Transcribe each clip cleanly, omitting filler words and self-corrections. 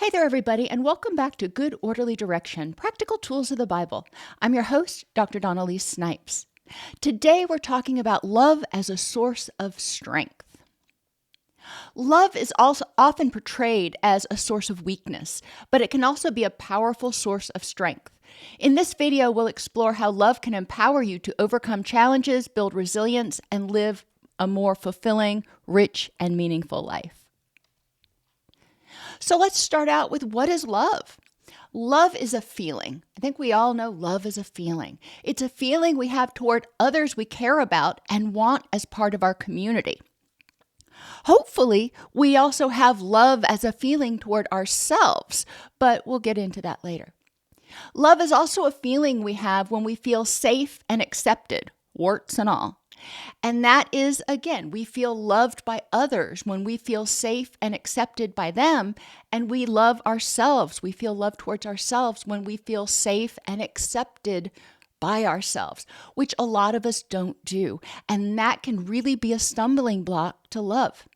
Hey there, everybody, and welcome back to Good Orderly Direction, Practical Tools of the Bible. I'm your host, Dr. Donnelly Snipes. Today, we're talking about love as a source of strength. Love is also often portrayed as a source of weakness, but it can also be a powerful source of strength. In this video, we'll explore how love can empower you to overcome challenges, build resilience, and live a more fulfilling, rich, and meaningful life. So let's start out with, what is love? Love is a feeling. I think we all know love is a feeling. It's a feeling we have toward others we care about and want as part of our community. Hopefully, we also have love as a feeling toward ourselves, but we'll get into that later. Love is also a feeling we have when we feel safe and accepted, warts and all. And that is, again, we feel loved by others when we feel safe and accepted by them, and we love ourselves. We feel love towards ourselves when we feel safe and accepted by ourselves, which a lot of us don't do. And that can really be a stumbling block to love.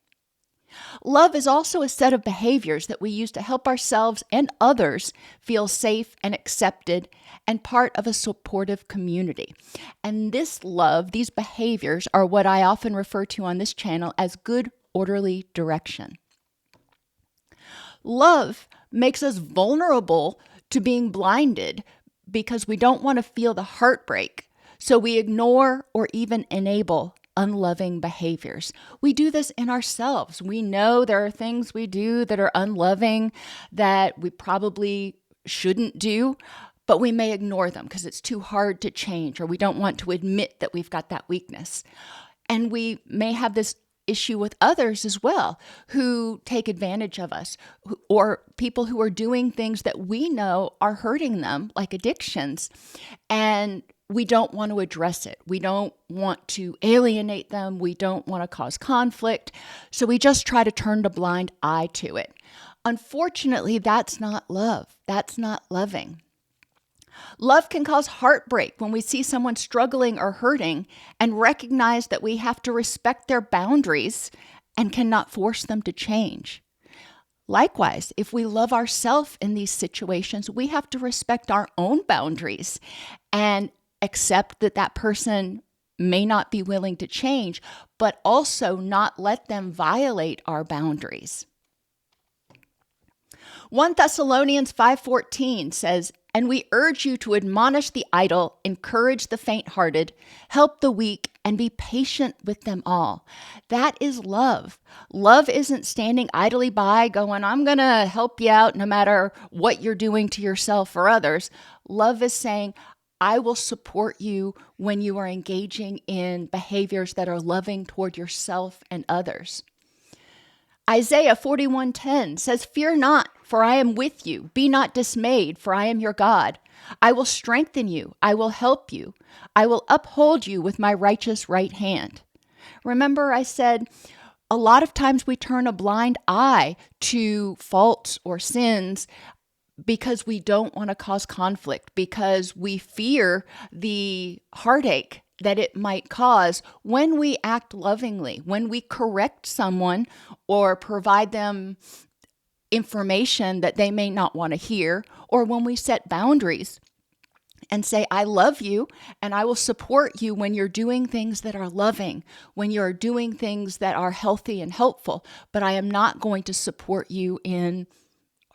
Love is also a set of behaviors that we use to help ourselves and others feel safe and accepted and part of a supportive community. And this love, these behaviors, are what I often refer to on this channel as good orderly direction. Love makes us vulnerable to being blinded because we don't want to feel the heartbreak, so we ignore or even enable unloving behaviors. We do this in ourselves. We know there are things we do that are unloving that we probably shouldn't do, but we may ignore them because it's too hard to change, or we don't want to admit that we've got that weakness. And we may have this issue with others as well who take advantage of us, or people who are doing things that we know are hurting them, like addictions, and we don't want to address it. We don't want to alienate them. We don't want to cause conflict. So we just try to turn a blind eye to it. Unfortunately, that's not love. That's not loving. Love can cause heartbreak when we see someone struggling or hurting and recognize that we have to respect their boundaries and cannot force them to change. Likewise, if we love ourselves in these situations, we have to respect our own boundaries and accept that that person may not be willing to change, but also not let them violate our boundaries. 1 Thessalonians 5:14 says, "And we urge you to admonish the idle, encourage the faint-hearted, help the weak, and be patient with them all." That is love. Love isn't standing idly by going, "I'm going to help you out no matter what you're doing to yourself or others." Love is saying, I will support you when you are engaging in behaviors that are loving toward yourself and others. Isaiah 41:10 says, "Fear not, for I am with you. Be not dismayed, for I am your God. I will strengthen you. I will help you. I will uphold you with my righteous right hand." Remember, I said a lot of times we turn a blind eye to faults or sins because we don't want to cause conflict, because we fear the heartache that it might cause when we act lovingly, when we correct someone or provide them information that they may not want to hear, or when we set boundaries and say, "I love you and I will support you when you're doing things that are loving, when you're doing things that are healthy and helpful, but I am not going to support you in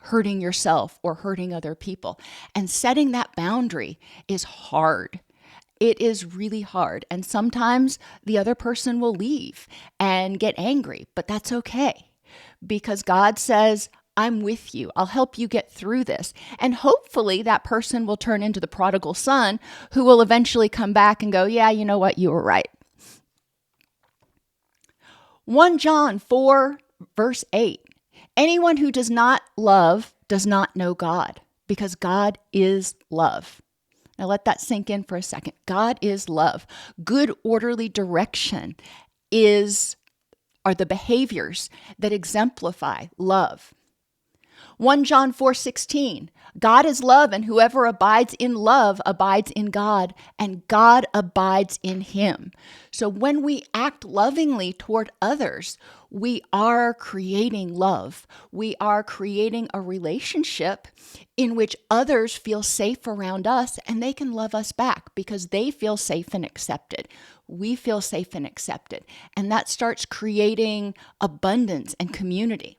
hurting yourself or hurting other people." And setting that boundary is hard. It is really hard. And sometimes the other person will leave and get angry, but that's okay, because God says, "I'm with you. I'll help you get through this." And hopefully that person will turn into the prodigal son who will eventually come back and go, "Yeah, you know what? You were right." 1 John 4, verse 8. "Anyone who does not love does not know God, because God is love." Now let that sink in for a second. God is love. Good orderly direction are the behaviors that exemplify love. 1 John 4:16, God is love, and whoever abides in love abides in God, and God abides in him. So when we act lovingly toward others, we are creating love. We are creating a relationship in which others feel safe around us, and they can love us back because they feel safe and accepted. We feel safe and accepted, and that starts creating abundance and community.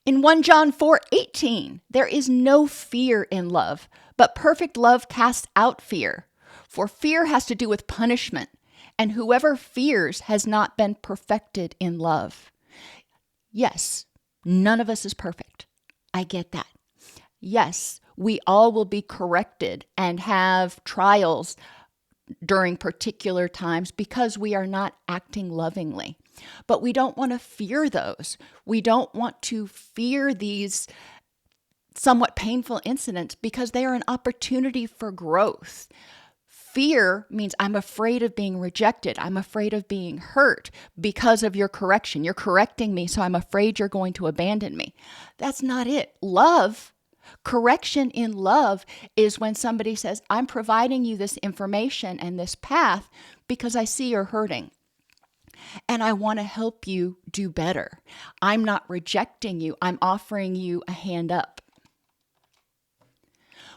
In 1 John 4:18, there is no fear in love, but perfect love casts out fear. For fear has to do with punishment, and whoever fears has not been perfected in love. Yes, none of us is perfect. I get that. Yes, we all will be corrected and have trials during particular times because we are not acting lovingly. But we don't want to fear those. We don't want to fear these somewhat painful incidents because they are an opportunity for growth. Fear means I'm afraid of being rejected. I'm afraid of being hurt because of your correction. You're correcting me, so I'm afraid you're going to abandon me. That's not it. Correction in love is when somebody says, I'm providing you this information and this path because I see you're hurting. And I want to help you do better. I'm not rejecting you. I'm offering you a hand up.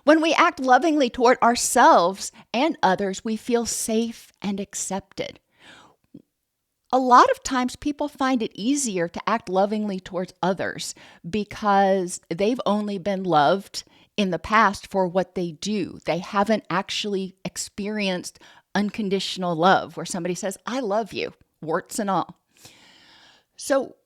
When we act lovingly toward ourselves and others, we feel safe and accepted. A lot of times people find it easier to act lovingly towards others because they've only been loved in the past for what they do. They haven't actually experienced unconditional love where somebody says, I love you, warts and all. So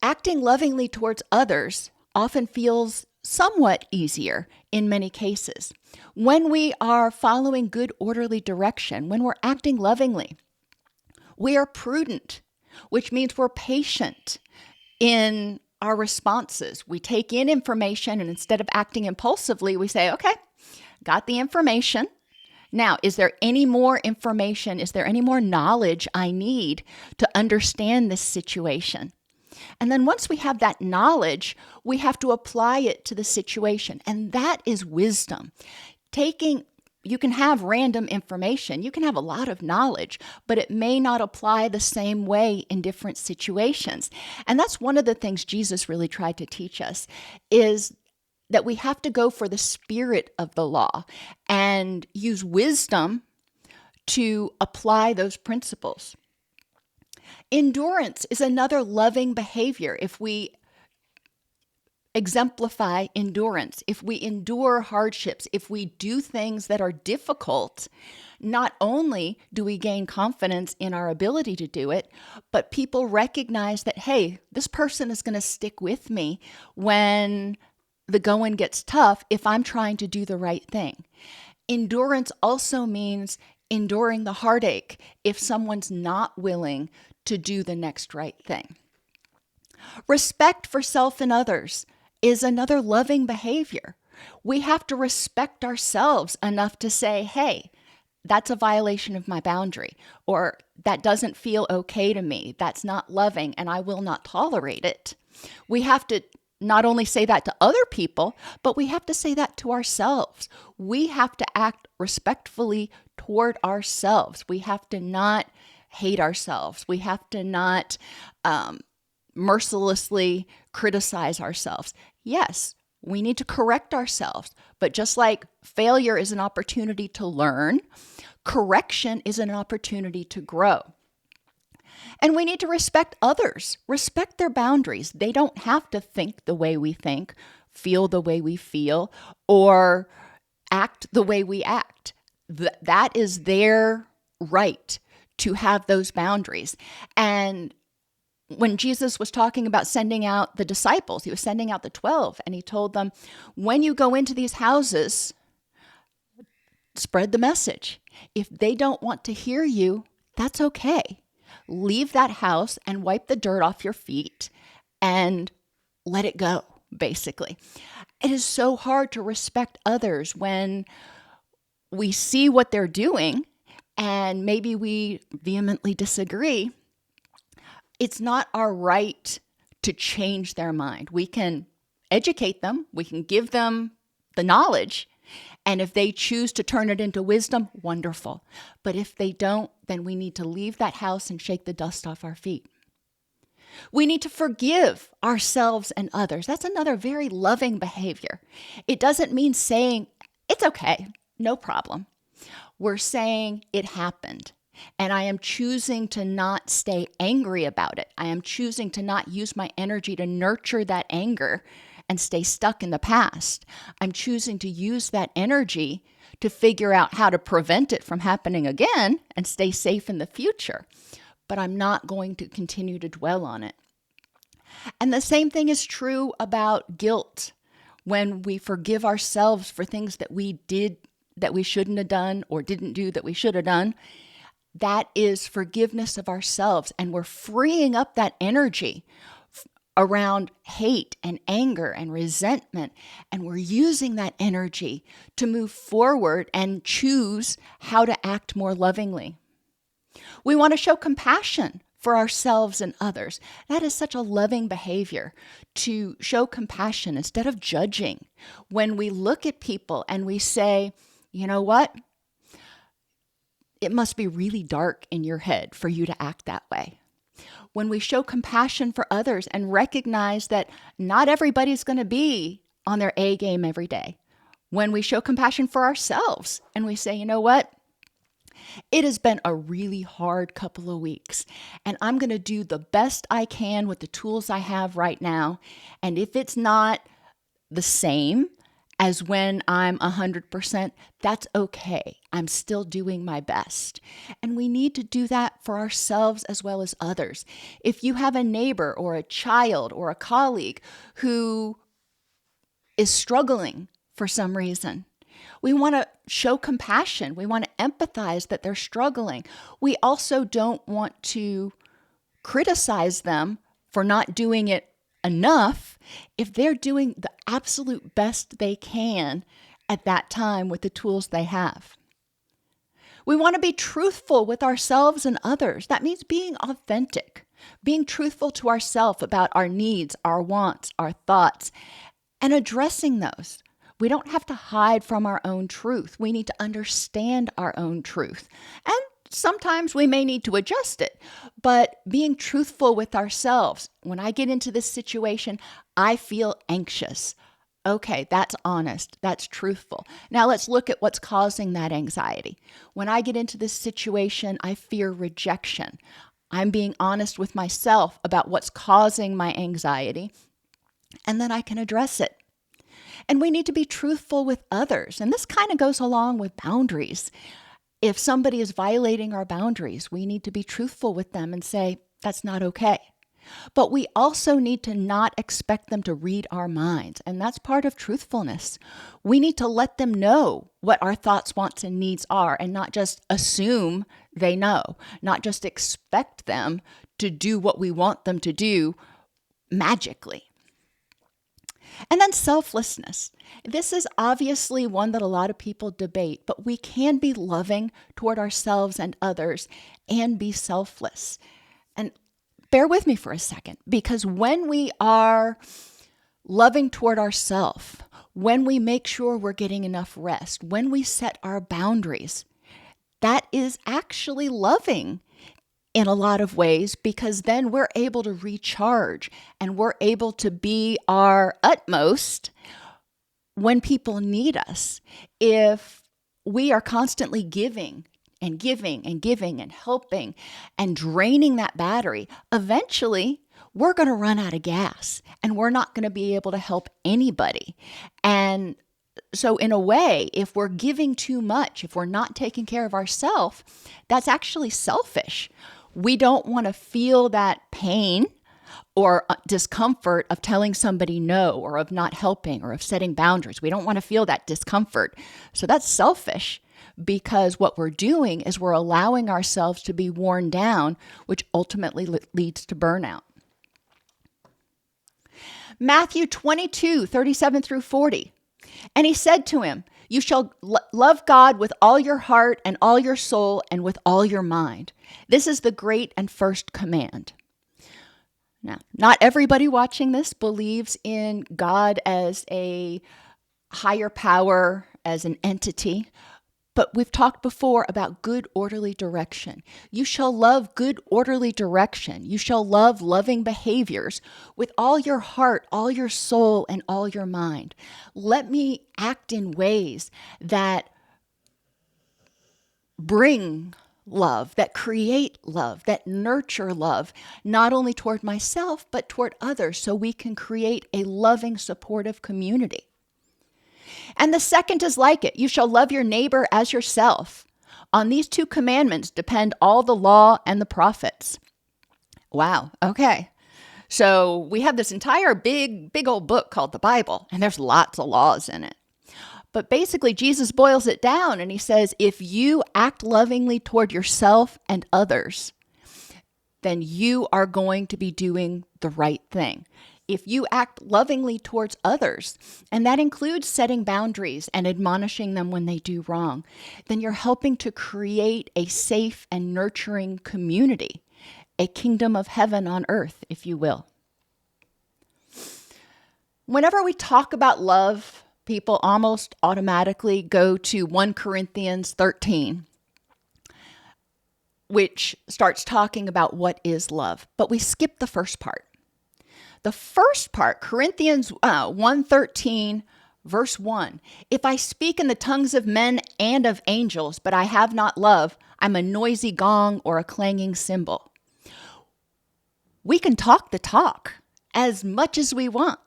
acting lovingly towards others often feels somewhat easier in many cases. When we are following good, orderly direction, when we're acting lovingly, we are prudent, which means we're patient in our responses. We take in information, and instead of acting impulsively, we say, okay, got the information. Now, is there any more information? Is there any more knowledge I need to understand this situation? And then once we have that knowledge, we have to apply it to the situation. And that is wisdom. You can have random information. You can have a lot of knowledge, but it may not apply the same way in different situations. And that's one of the things Jesus really tried to teach us is that we have to go for the spirit of the law and use wisdom to apply those principles. Endurance is another loving behavior. If we exemplify endurance, if we endure hardships, if we do things that are difficult, not only do we gain confidence in our ability to do it, but people recognize that, hey, this person is going to stick with me when the going gets tough if I'm trying to do the right thing. Endurance also means enduring the heartache if someone's not willing to do the next right thing. Respect for self and others is another loving behavior. We have to respect ourselves enough to say, hey, that's a violation of my boundary, or that doesn't feel okay to me. That's not loving, and I will not tolerate it. We have to not only say that to other people, but we have to say that to ourselves. We have to act respectfully toward ourselves. We have to not hate ourselves. We have to not mercilessly criticize ourselves. Yes, we need to correct ourselves, but just like failure is an opportunity to learn, correction is an opportunity to grow. And we need to respect others, respect their boundaries. They don't have to think the way we think, feel the way we feel, or act the way we act. That is their right to have those boundaries. And when Jesus was talking about sending out the disciples, he was sending out the 12, and he told them, when you go into these houses, spread the message. If they don't want to hear you, that's okay. Leave that house and wipe the dirt off your feet and let it go, basically. It is so hard to respect others when we see what they're doing and maybe we vehemently disagree. It's not our right to change their mind. We can educate them. We can give them the knowledge. And if they choose to turn it into wisdom, wonderful. But if they don't, then we need to leave that house and shake the dust off our feet. We need to forgive ourselves and others. That's another very loving behavior. It doesn't mean saying, it's okay, no problem. We're saying it happened. And I am choosing to not stay angry about it. I am choosing to not use my energy to nurture that anger and stay stuck in the past. I'm choosing to use that energy to figure out how to prevent it from happening again and stay safe in the future. But I'm not going to continue to dwell on it. And the same thing is true about guilt. When we forgive ourselves for things that we did that we shouldn't have done or didn't do that we should have done, that is forgiveness of ourselves. And we're freeing up that energy around hate and anger and resentment. And we're using that energy to move forward and choose how to act more lovingly. We want to show compassion for ourselves and others. That is such a loving behavior, to show compassion instead of judging. When we look at people and we say, you know what? It must be really dark in your head for you to act that way. When we show compassion for others and recognize that not everybody's going to be on their A game every day. When we show compassion for ourselves and we say, you know what? It has been a really hard couple of weeks, and I'm going to do the best I can with the tools I have right now. And if it's not the same as when I'm 100%, that's okay. I'm still doing my best. And we need to do that for ourselves as well as others. If you have a neighbor or a child or a colleague who is struggling for some reason, we want to show compassion. We want to empathize that they're struggling. We also don't want to criticize them for not doing it enough if they're doing the absolute best they can at that time with the tools they have. We want to be truthful with ourselves and others. That means being authentic, being truthful to ourselves about our needs, our wants, our thoughts, and addressing those. We don't have to hide from our own truth. We need to understand our own truth. And sometimes we may need to adjust it, but being truthful with ourselves. When I get into this situation, I feel anxious. Okay, that's honest. That's truthful. Now let's look at what's causing that anxiety. When I get into this situation, I fear rejection. I'm being honest with myself about what's causing my anxiety, and then I can address it. And we need to be truthful with others. And this kind of goes along with boundaries. If somebody is violating our boundaries, we need to be truthful with them and say, that's not okay. But we also need to not expect them to read our minds. And that's part of truthfulness. We need to let them know what our thoughts, wants, and needs are and not just assume they know, not just expect them to do what we want them to do magically. And then selflessness. This is obviously one that a lot of people debate, but we can be loving toward ourselves and others and be selfless. And bear with me for a second, because when we are loving toward ourselves, when we make sure we're getting enough rest, when we set our boundaries, that is actually loving in a lot of ways, because then we're able to recharge and we're able to be our utmost when people need us. If we are constantly giving and giving and giving and helping and draining that battery, eventually we're going to run out of gas and we're not going to be able to help anybody. And so in a way, if we're giving too much, if we're not taking care of ourselves, that's actually selfish. We don't want to feel that pain or discomfort of telling somebody no, or of not helping, or of setting boundaries. We don't want to feel that discomfort. So that's selfish, because what we're doing is we're allowing ourselves to be worn down, which ultimately leads to burnout. Matthew 22:37 through 40. And he said to him, you shall love God with all your heart and all your soul and with all your mind. This is the great and first command. Now, not everybody watching this believes in God as a higher power, as an entity, but we've talked before about good, orderly direction. You shall love good, orderly direction. You shall love loving behaviors with all your heart, all your soul, and all your mind. Let me act in ways that bring love, that create love, that nurture love, not only toward myself, but toward others, so we can create a loving, supportive community. And the second is like it. You shall love your neighbor as yourself. On these two commandments depend all the law and the prophets. Wow. Okay. So we have this entire big old book called the Bible, and there's lots of laws in it. But basically, Jesus boils it down and he says, if you act lovingly toward yourself and others, then you are going to be doing the right thing. If you act lovingly towards others, and that includes setting boundaries and admonishing them when they do wrong, then you're helping to create a safe and nurturing community, a kingdom of heaven on earth, if you will. Whenever we talk about love, people almost automatically go to 1 Corinthians 13, which starts talking about what is love. But we skip the first part. The first part, Corinthians 1:13, verse 1. If I speak in the tongues of men and of angels, but I have not love, I'm a noisy gong or a clanging cymbal. We can talk the talk as much as we want.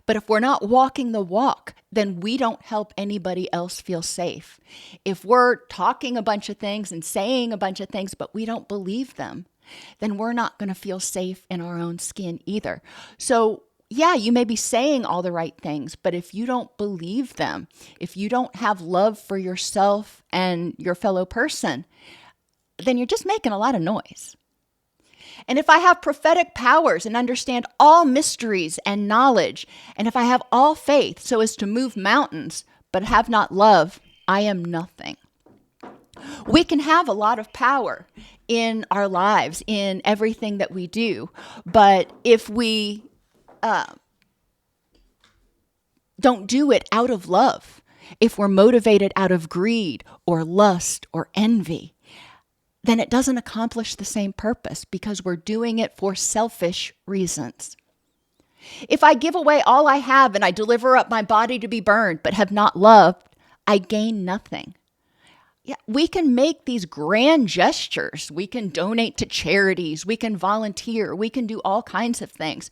But if we're not walking the walk, then we don't help anybody else feel safe. If we're talking a bunch of things and saying a bunch of things, but we don't believe them, then we're not going to feel safe in our own skin either. So yeah, you may be saying all the right things, but if you don't believe them, if you don't have love for yourself and your fellow person, then you're just making a lot of noise. And if I have prophetic powers and understand all mysteries and knowledge, and if I have all faith so as to move mountains, but have not love, I am nothing. We can have a lot of power in our lives, in everything that we do, but if we don't do it out of love, if we're motivated out of greed or lust or envy, then it doesn't accomplish the same purpose because we're doing it for selfish reasons. If I give away all I have and I deliver up my body to be burned but have not loved, I gain nothing. Yeah, we can make these grand gestures. We can donate to charities. We can volunteer. We can do all kinds of things.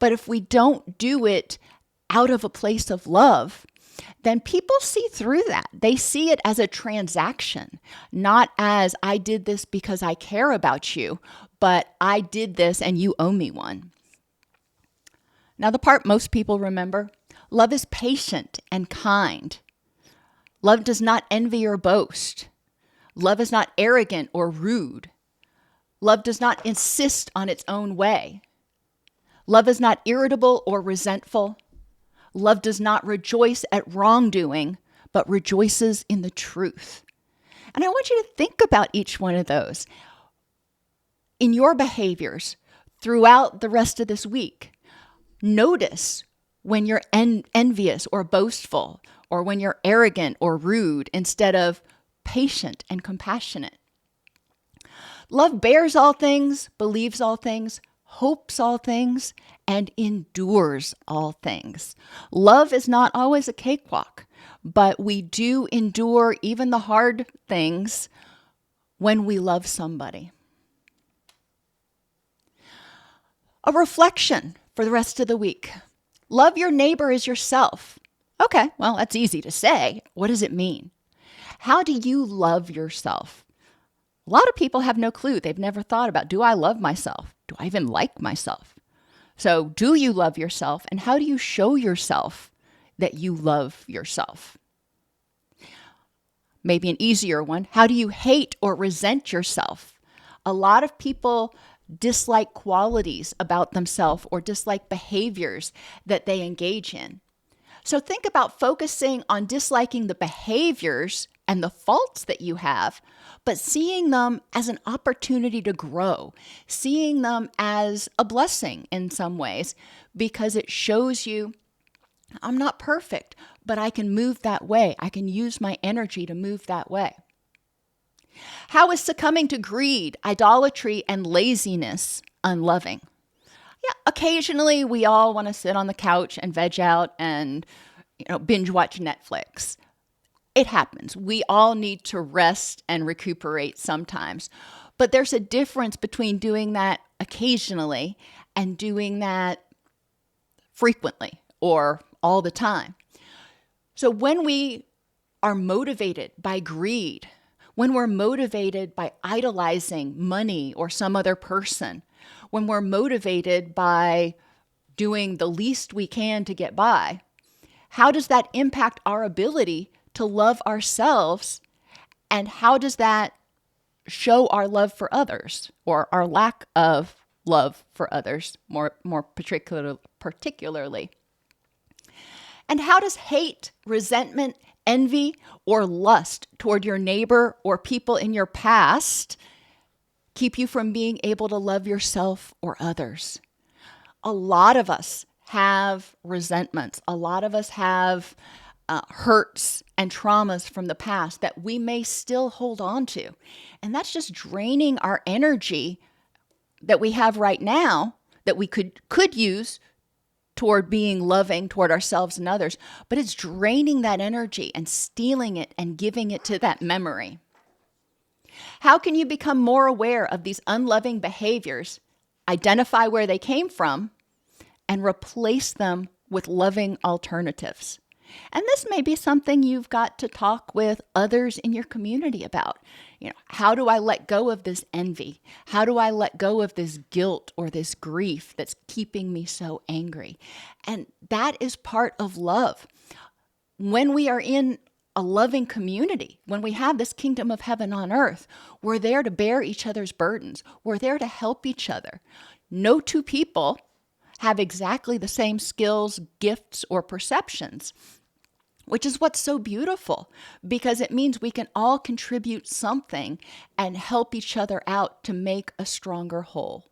But if we don't do it out of a place of love, then people see through that. They see it as a transaction, not as I did this because I care about you, but I did this and you owe me one. Now, the part most people remember, love is patient and kind. Love does not envy or boast. Love is not arrogant or rude. Love does not insist on its own way. Love is not irritable or resentful. Love does not rejoice at wrongdoing, but rejoices in the truth. And I want you to think about each one of those in your behaviors throughout the rest of this week. Notice when you're envious or boastful, or when you're arrogant or rude instead of patient and compassionate. Love bears all things, believes all things, hopes all things, and endures all things. Love is not always a cakewalk, but we do endure even the hard things when we love somebody. A reflection for the rest of the week. Love your neighbor as yourself. Okay, well, that's easy to say. What does it mean? How do you love yourself? A lot of people have no clue. They've never thought about, do I love myself? Do I even like myself? So do you love yourself? And how do you show yourself that you love yourself? Maybe an easier one. How do you hate or resent yourself? A lot of people dislike qualities about themselves or dislike behaviors that they engage in. So think about focusing on disliking the behaviors and the faults that you have, but seeing them as an opportunity to grow, seeing them as a blessing in some ways, because it shows you I'm not perfect, but I can move that way. I can use my energy to move that way. How is succumbing to greed, idolatry, and laziness unloving? Yeah, occasionally we all want to sit on the couch and veg out and binge watch Netflix. It happens. We all need to rest and recuperate sometimes. But there's a difference between doing that occasionally and doing that frequently or all the time. So when we are motivated by greed, when we're motivated by idolizing money or some other person, when we're motivated by doing the least we can to get by, how does that impact our ability to love ourselves? And how does that show our love for others or our lack of love for others more particularly? And how does hate, resentment, envy, or lust toward your neighbor or people in your past keep you from being able to love yourself or others? A lot of us have resentments. A lot of us have hurts and traumas from the past that we may still hold on to. And that's just draining our energy that we have right now that we could use toward being loving toward ourselves and others, but it's draining that energy and stealing it and giving it to that memory. How can you become more aware of these unloving behaviors, identify where they came from, and replace them with loving alternatives? And this may be something you've got to talk with others in your community about. How do I let go of this envy? How do I let go of this guilt or this grief that's keeping me so angry? And that is part of love. When we are in a loving community, when we have this kingdom of heaven on earth, we're there to bear each other's burdens. We're there to help each other. No two people have exactly the same skills, gifts, or perceptions, which is what's so beautiful, because it means we can all contribute something and help each other out to make a stronger whole.